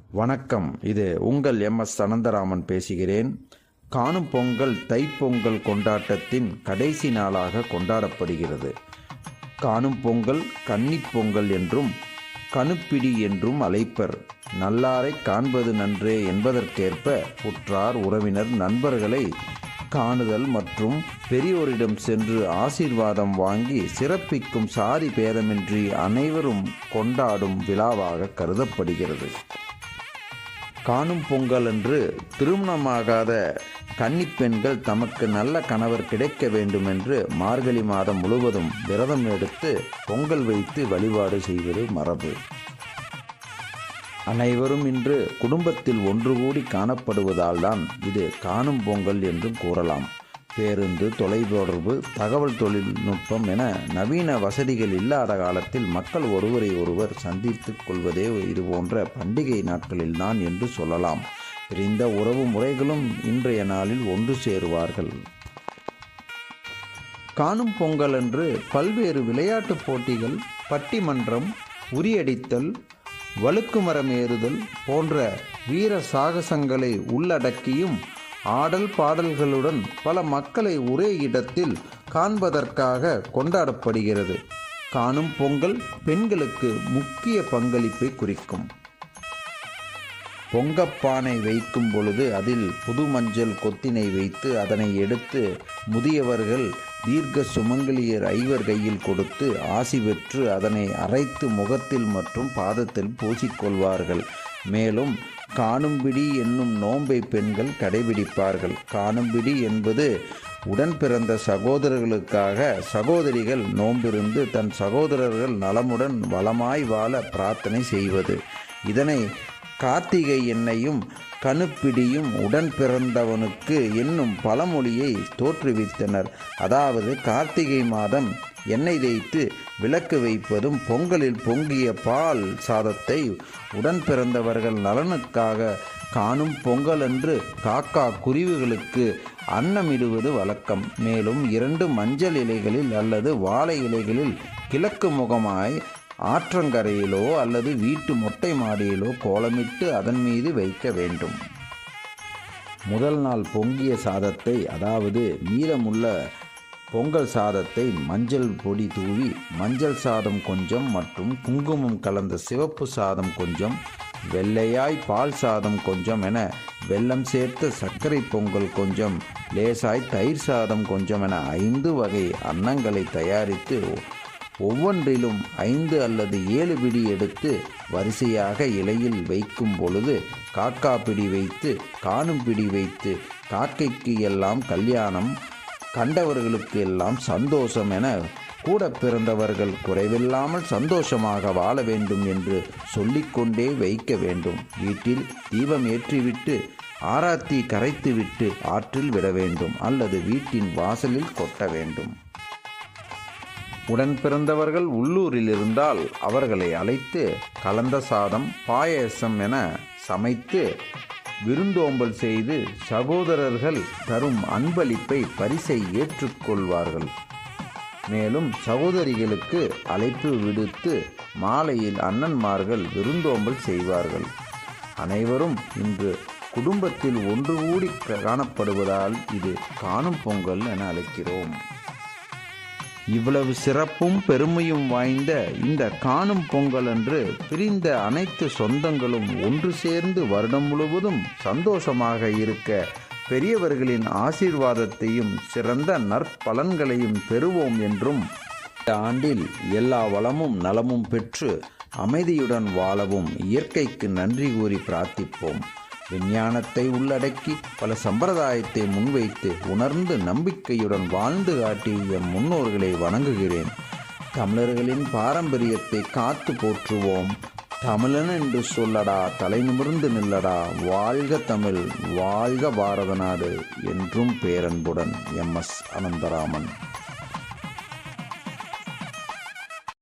வணக்கம். இது உங்கள் எம்.எஸ். அனந்தராமன் பேசுகிறேன். காணும் பொங்கல் தைப்பொங்கல் கொண்டாட்டத்தின் கடைசி நாளாக கொண்டாடப்படுகிறது. காணும் பொங்கல் கன்னிப் பொங்கல் என்றும் கணுப்பிடி என்றும் அழைப்பர். நல்லாரை காண்பது நன்றே என்பதற்கேற்ப உற்றார் உறவினர் நண்பர்களை காணுதல் மற்றும் பெரியோரிடம் சென்று ஆசீர்வாதம் வாங்கி சிறப்பிக்கும் சாதி பேதமின்றி அனைவரும் கொண்டாடும் விழாவாக கருதப்படுகிறது. காணும் பொங்கல் அன்று திருமணமாகாத கன்னிப்பெண்கள் தமக்கு நல்ல கணவர் கிடைக்க வேண்டும் என்று மார்கழி மாதம் முழுவதும் விரதம் எடுத்து பொங்கல் வைத்து வழிபாடு செய்வது மரபு. அனைவரும் இன்று குடும்பத்தில் ஒன்று கூடி காணப்படுவதால் தான் இது காணும் பொங்கல் என்றும் கூறலாம். பேருந்து, தொலைத்தொடர்பு, தகவல் தொழில்நுட்பம் என நவீன வசதிகள் இல்லாத காலத்தில் மக்கள் ஒருவரை ஒருவர் சந்தித்துக் கொள்வதே இதுபோன்ற பண்டிகை நாட்களில்தான் என்று சொல்லலாம். பிரிந்த உறவு முறைகளும் இன்றைய நாளில் ஒன்று சேருவார்கள். காணும் பொங்கல் அன்று பல்வேறு விளையாட்டுப் போட்டிகள், பட்டிமன்றம், உரியடித்தல், வழுக்குமரம் ஏறுதல் போன்ற வீர சாகசங்களை உள்ளடக்கியும் ஆடல் பாடல்களுடன் பல மக்களை ஒரே இடத்தில் காண்பதற்காக கொண்டாடப்படுகிறது. காணும் பொங்கல் பெண்களுக்கு முக்கிய பங்களிப்பை குறிக்கும். பொங்கப்பானை வைக்கும் பொழுது அதில் புது மஞ்சள் கொத்தினை வைத்து அதனை எடுத்து முதியவர்கள் தீர்க்க சுமங்கலியர் ஐவர் கையில் கொடுத்து ஆசி பெற்று அதனை அரைத்து முகத்தில் மற்றும் பாதத்தில் பூசிக்கொள்வார்கள். மேலும் காணும்பிடி என்னும் நோன்பை பெண்கள் கடைபிடிப்பார்கள். காணும்பிடி என்பது உடன் பிறந்த சகோதரர்களுக்காக சகோதரிகள் நோம்பிருந்து தன் சகோதரர்கள் நலமுடன் வளமாய் வாழ பிரார்த்தனை செய்வது. இதனை கார்த்திகை எண்ணெயும் கணுப்பிடியும் உடன் பிறந்தவனுக்கு என்னும் பழமொழியை தோற்றுவித்தனர். அதாவது கார்த்திகை மாதம் எண்ணெய் தேய்த்து விளக்கு வைப்பதும் பொங்கலில் பொங்கிய பால் சாதத்தை உடன் பிறந்தவர்கள் நலனுக்காக காணும் பொங்கல் அன்று காக்கா குருவிகளுக்கு அன்னமிடுவது வழக்கம். மேலும் 2 மஞ்சள் இலைகளில் அல்லது வாழை இலைகளில் கிழக்கு முகமாய் ஆற்றங்கரையிலோ அல்லது வீட்டு மொட்டை மாடியிலோ கோலமிட்டு அதன் மீது வைக்க வேண்டும். முதல் நாள் பொங்கிய சாதத்தை, அதாவது மீதமுள்ள பொங்கல் சாதத்தை மஞ்சள் பொடி தூவி மஞ்சள் சாதம் கொஞ்சம் மற்றும் குங்குமம் கலந்த சிவப்பு சாதம் கொஞ்சம், வெள்ளையாய் பால் சாதம் கொஞ்சம் என வெல்லம் சேர்த்த சர்க்கரை பொங்கல் கொஞ்சம், லேசாய் தயிர் சாதம் கொஞ்சம் என 5 வகை அன்னங்களை தயாரித்து ஒவ்வொன்றிலும் 5 அல்லது 7 பிடி எடுத்து வரிசையாக இலையில் வைக்கும் பொழுது காக்கா பிடி வைத்து காணும் பிடி வைத்து காக்கைக்கு எல்லாம் கல்யாணம், கண்டவர்களுக்கு எல்லாம் சந்தோஷம் என கூட பிறந்தவர்கள் குறைவில்லாமல் சந்தோஷமாக வாழ வேண்டும் என்று சொல்லிக்கொண்டே வைக்க வேண்டும். வீட்டில் தீபம் ஏற்றிவிட்டு ஆராத்தி கரைத்துவிட்டு ஆற்றில் விட வேண்டும் அல்லது வீட்டின் வாசலில் கொட்ட வேண்டும். உடன் பிறந்தவர்கள் உள்ளூரில் இருந்தால் அவர்களை அழைத்து கலந்த சாதம், பாயசம் என சமைத்து விருந்தோம்பல் செய்து சகோதரர்கள் தரும் அன்பளிப்பை பரிசை ஏற்றுக்கொள்வார்கள். மேலும் சகோதரிகளுக்கு அழைப்பு விடுத்து மாலையில் அண்ணன்மார்கள் விருந்தோம்பல் செய்வார்கள். அனைவரும் இன்று குடும்பத்தில் ஒன்று கூடி காணப்படுவதால் இது காணும் பொங்கல் என அழைக்கிறோம். இவ்வளவு சிறப்பும் பெருமையும் வாய்ந்த இந்த காணும் பொங்கல் அன்று பிரிந்த அனைத்து சொந்தங்களும் ஒன்று சேர்ந்து வருடம் முழுவதும் சந்தோஷமாக இருக்க பெரியவர்களின் ஆசீர்வாதத்தையும் சிறந்த நற்பலன்களையும் பெறுவோம் என்றும் இந்த ஆண்டில் எல்லா வளமும் நலமும் பெற்று அமைதியுடன் வாழவும் இயற்கைக்கு நன்றி கூறி பிரார்த்திப்போம். விஞ்ஞானத்தை உள்ளடக்கி பல சம்பிரதாயத்தை முன்வைத்து உணர்ந்து நம்பிக்கையுடன் வாழ்ந்து காட்டிய முன்னோர்களை வணங்குகிறேன். தமிழர்களின் பாரம்பரியத்தை காத்து போற்றுவோம். தமிழன் என்று சொல்லடா, தலை நிமிர்ந்து நில்லடா, வாழ்க தமிழ், வாழ்க பாரத நாடு என்றும் பேரன்புடன் எம்.எஸ். அனந்தராமன்.